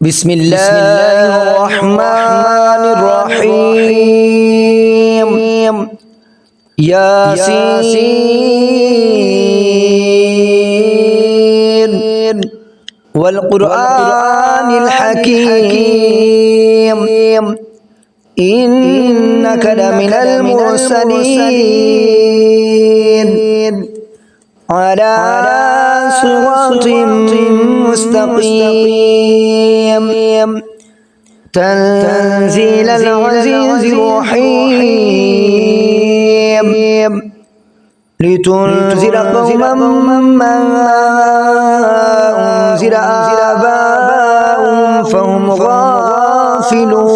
بسم الله الرحمن الرحيم ياسين والقرآن الحكيم إنك لمن المرسلين على صراط مستقيم تنزيل العزيز الرحيم لتنذر قوما ما أنذر آباؤهم فهم غافلون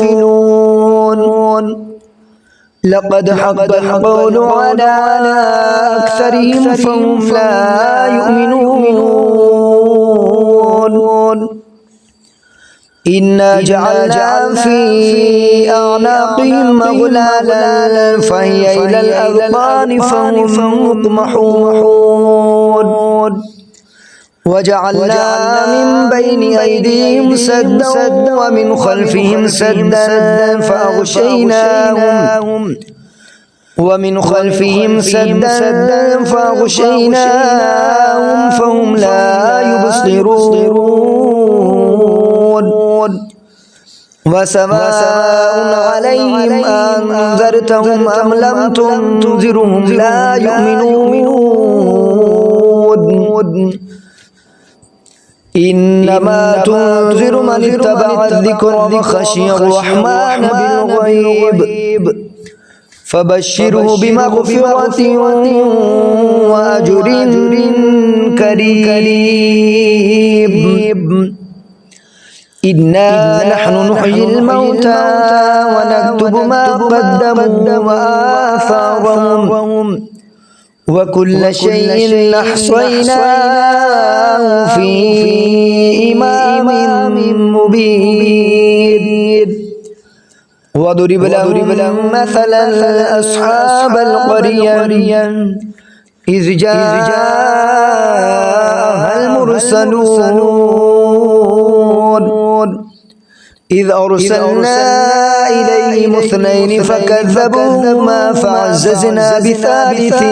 لقد حق القول على أكثرهم فهم لا يؤمنون إنا جعلنا في أعناقهم أغلالا فهي إلى الأذقان فهم مقمحون وجعلنا من بين أيديهم سدا ومن خلفهم سدا فأغشيناهم فهم لا يبصرون وسواء عليهم أنذرتهم أم لم تنذرهم لا يؤمنون إنما تنذر من اتبع الذكر وخشي الرحمن بالغيب فبشره بمغفرة وأجر كريم إنا نحن نحيي الموتى ونكتب ما قدموا وآثارهم وكل شيء أحصيناه في إمام مبين وضرب لهم مثلا أصحاب القرية إذ جاءها المرسلون إذ أرسلنا إليهم اثنين فكذبوهما فعززنا بثالث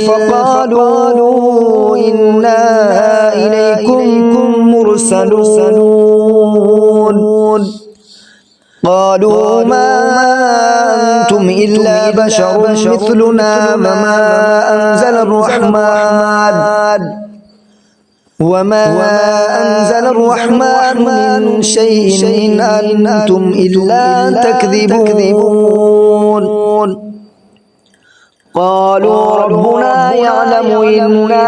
فقالوا إنا إليكم مرسلون قالوا ما أنتم إلا بشر مثلنا وما أنزل الرحمن من شيء إن أنتم إلا تكذبون قالوا ربنا يعلم إنا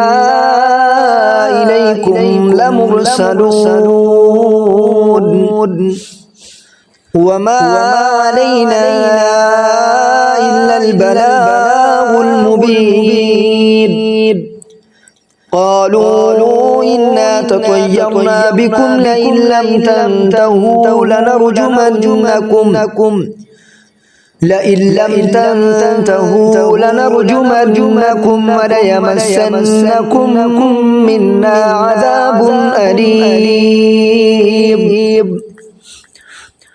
إليكم لمرسلون وما علينا إلا البلاغ المبين قالوا إنا تطيرنا بكم لئن لم تنتهوا لنرجمنكم وليمسنكم منا عذاب أليم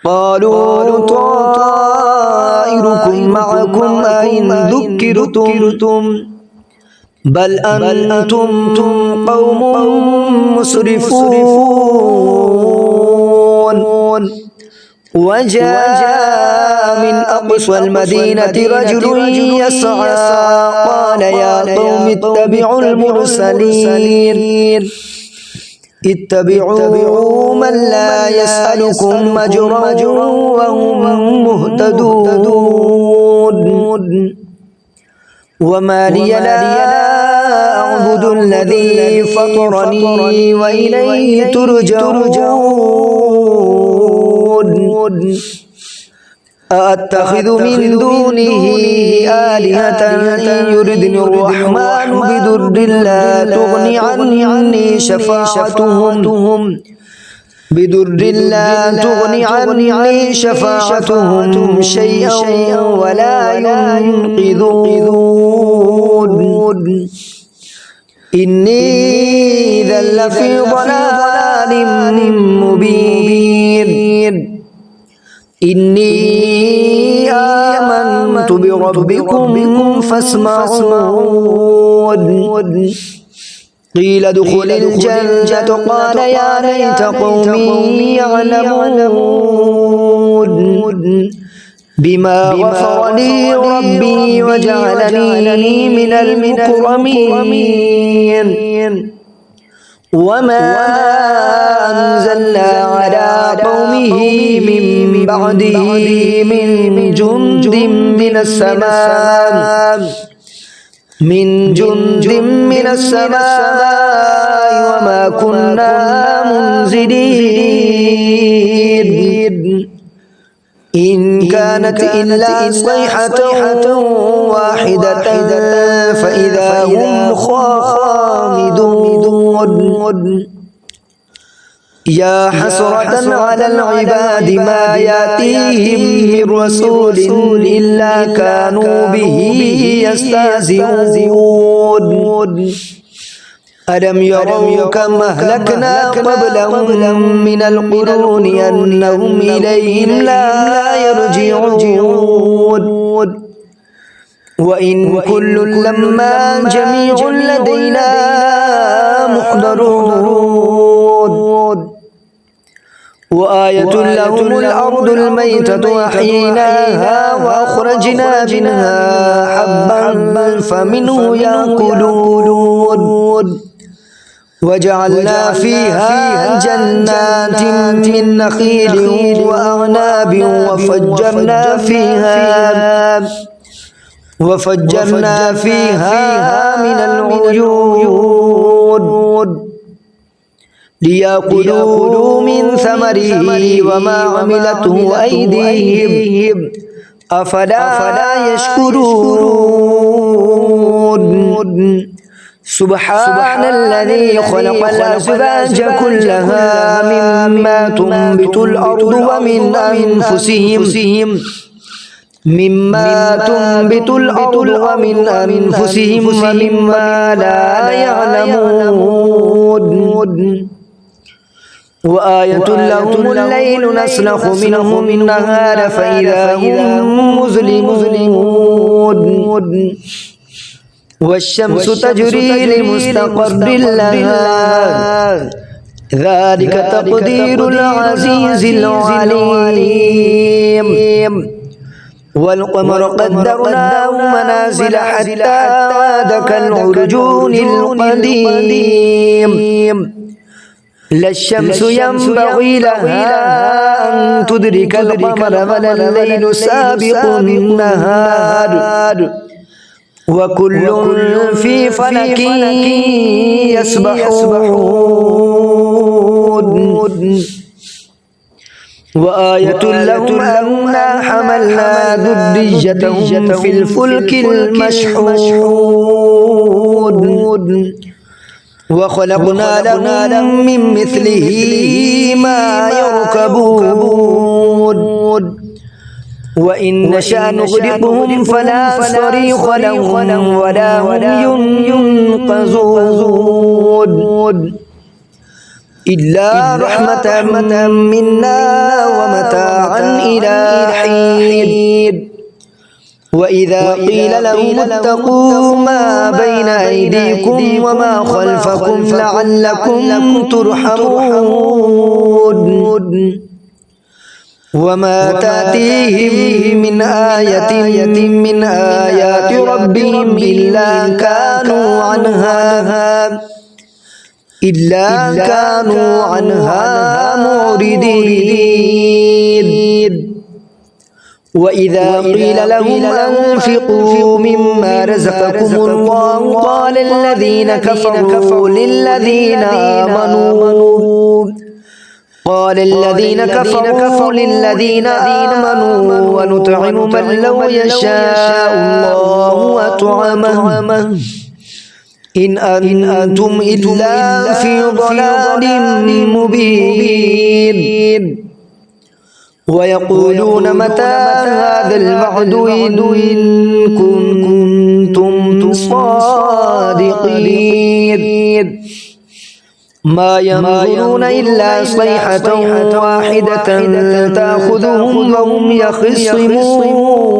قالوا طائركم معكم أئن ذكرتم بل أنتم قوم مسرفون وجاء من أقصى المدينة رجل يسعى قال يا قوم اتبعوا المرسلين اتبعوا من لا يسألكم أجرا وهم مهتدون وما لي لا أعبد الذي فطرني وإليه ترجعون أأتخذ من دونه آلهة إن يردني الرحمن بضر لا تغني عني شفاعتهم شيئا ولا ينقذون إني إذا لفي ضلال مبين إني آمنت بربكم فاسمعون قيل ادخل الجنة قال يا ليت قومي يعلمون بما غفر لي ربي وجعلني من المكرمين وما أنزلنا على قومه من بعده من جند من السماء وما كنا منزلين إن كانت إلا صيحة واحدة فإذا هم خامدون يا حسرة على العباد ما يأتيهم من رسول إلا كانوا به يستهزئون ألم يروا كم أهلكنا قبلهم من القرون أنهم إليهم لا يرجعون وإن كل لما جميع لدينا محضرون وآية لهم الأرض الميتة أحييناها وأخرجنا منها حبا فمنه يأكلون وجعلنا فيها جنات من نخيل وأعناب وفجرنا فيها من العيون ليأكلوا من ثمره وما عملته أيديهم أفلا يشكرون سبحان الذي خلق الأزواج كلها مما تنبت الأرض ومن أنفسهم ومما لا يعلمون وآية لهم الليل نسلخ منه النهار فإذا هم مظلمون والشمس تجري لمستقر لها ذلك تقدير العزيز العليم والقمر قدرناه منازل حتى عاد كالعرجون القديم لا الشمس ينبغي لها أن تدرك القمر ولا الليل سابق النهار وكل في فلك يسبحون وآية لهم أنا حملنا ذريتهم في الفلك المشحون وخلقنا لهم من مثله ما يركبون وإن نشأ نغرقهم فلا صريخ لهم ولا هم ينقذون إلا رحمة منا ومتاعا إلى حين وإذا قيل لهم اتقوا ما بين أيديكم وما خلفكم لعلكم ترحمون وما تأتيهم من آية من آيات ربهم إلا كانوا عنها معرضين وإذا قيل لهم أنفقوا مما رزقكم الله قال الذين كفروا للذين آمنوا ونطعم من لو يشاء الله أطعمه إن أنتم إلا في ضلال مبين ويقولون متى هذا الوعد إن كنتم صادقين ما ينظرون إلا صيحة واحدة تأخذهم وهم يخصمون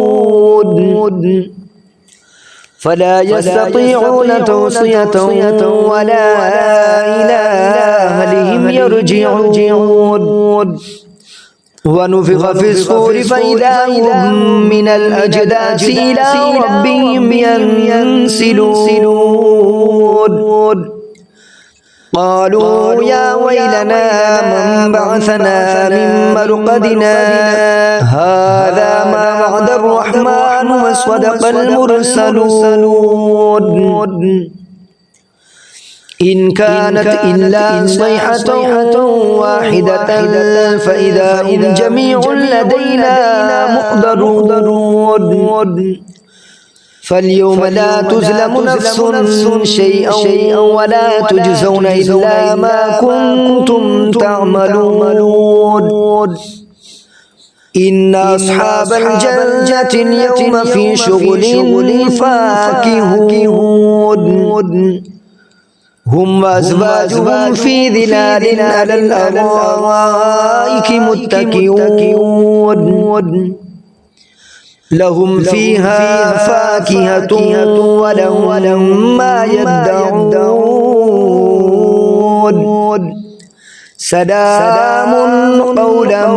فلا يستطيعون توصية ولا إلى أهلهم يرجعون ونفخ في الصور فإذا هم من الأجداث إلى ربهم ينسلون قالوا يا ويلنا من بعثنا من مرقدنا هذا ما وعد الرحمن وصدق المرسلون إن كانت إلا صيحة واحدة فإذا هم جميع لدينا محضرون فاليوم لا تظلم نفس شيئا ولا تجزون إلا ما كنتم تعملون إن أصحاب الجنة اليوم في شغل فاكهون هم وأزواجهم في ظلال على الأرائك متكئون لهم فيها فاكهة ولهم ما يدعون سلام قولا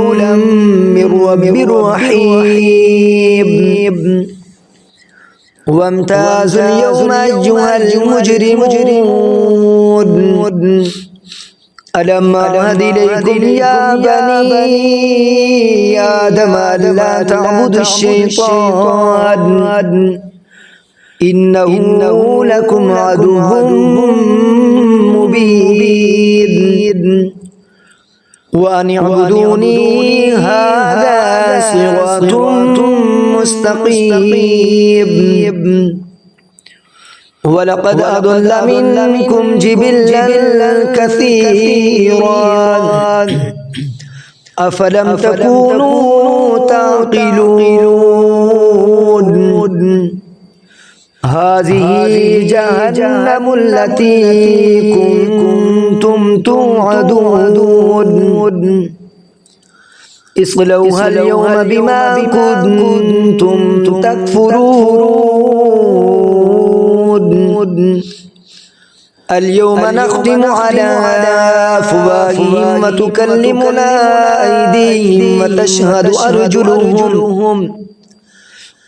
من رب رحيم وامتازوا اليوم أيها المجرمون ألم أعهد إليكم يا بني آدم ألا تعبدوا الشيطان إنه لكم عدو مبين وأن اعبدوني هذا صراط مستقيم ولقد أضل منكم جبلا كثيرا أفلم تكونوا تعقلون هذه جهنم التي كنتم توعدون اصلوها اليوم بما كنتم تكفرون اليوم نختم على أفواههم وتكلمنا أيديهم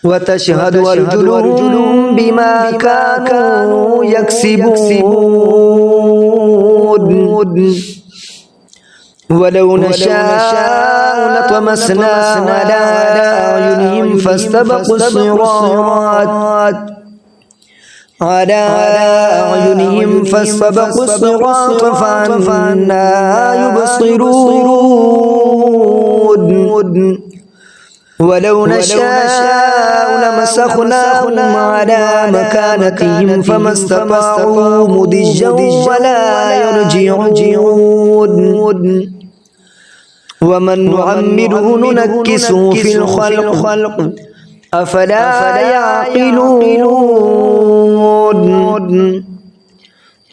وتشهد أرجلهم بما كانوا يكسبون ولو نشاء لطمسنا على أعينهم فاستبقوا الصراط فأنى يبصرون ولو نشاء لمسخناهم على مكانتهم فما استطاعوا مضجا ولا يرجعون ومن نعمره ننكسه في الخلق أفلا يعقلون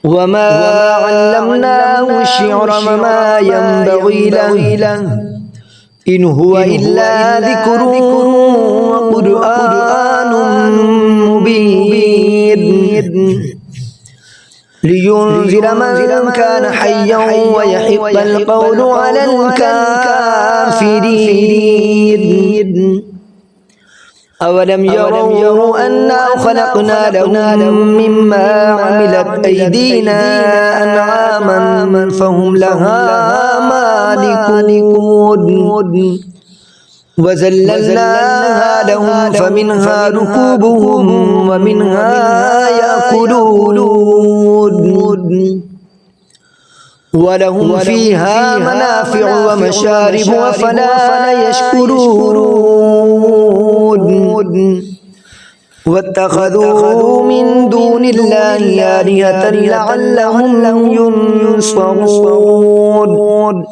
وما علمناه الشعر وما ينبغي له إن هو إلا ذكر وقرآن مبين لينذر من كان حيا ويحق القول على الكافرين أولم يروا أنا خلقنا لهم مما عملت أيدينا أنعاما فهم لها مالكون وذللناها لهم فمنها ركوبهم ومنها يأكلون ولهم فيها منافع ومشارب أفلا يشكرون واتخذوا من دون الله آلهة لعلهم ينصرون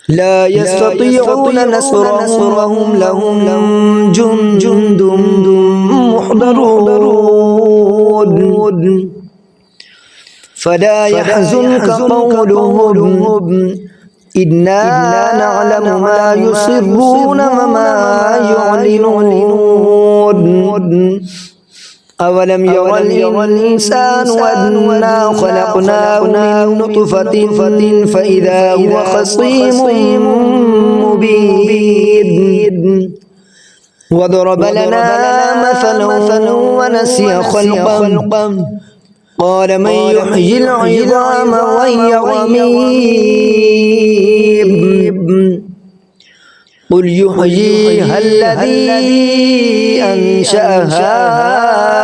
لا يستطيعون نصرهم وهم لهم جند محضرون فلا يحزنك قولهم إنا نعلم ما يسرون وما يعلنون أولم ير الإنسان أنا خلقناه من نطفة فإذا هو خصيم مبين وضرب لنا مثلا ونسي خلقه قال من يحيي العظام وهي رميم قل يحييها الذي أنشأها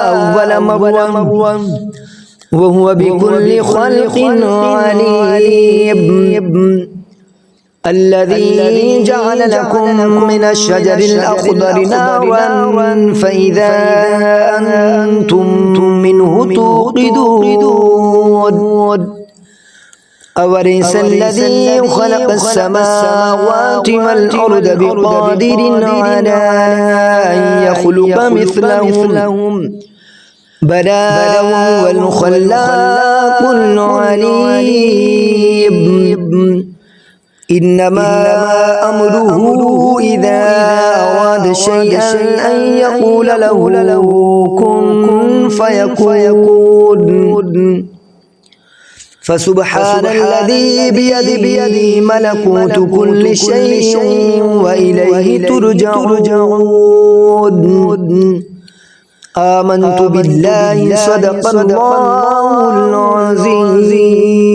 أول مرة وهو بكل خلق عليم الذي جعل لكم من الشجر الأخضر نارا فإذا أنتم منه توقدون أوليس الذي خلق السماوات والأرض بقادر على أن يخلق مثلهم بلى وهو الخلاق العليم إنما أمره إذا أراد شيئا أن يقول له كن فيكون فسبحان الذي بيده ملكوت كل شيء وإليه ترجعون آمنت بالله صدق الله العظيم.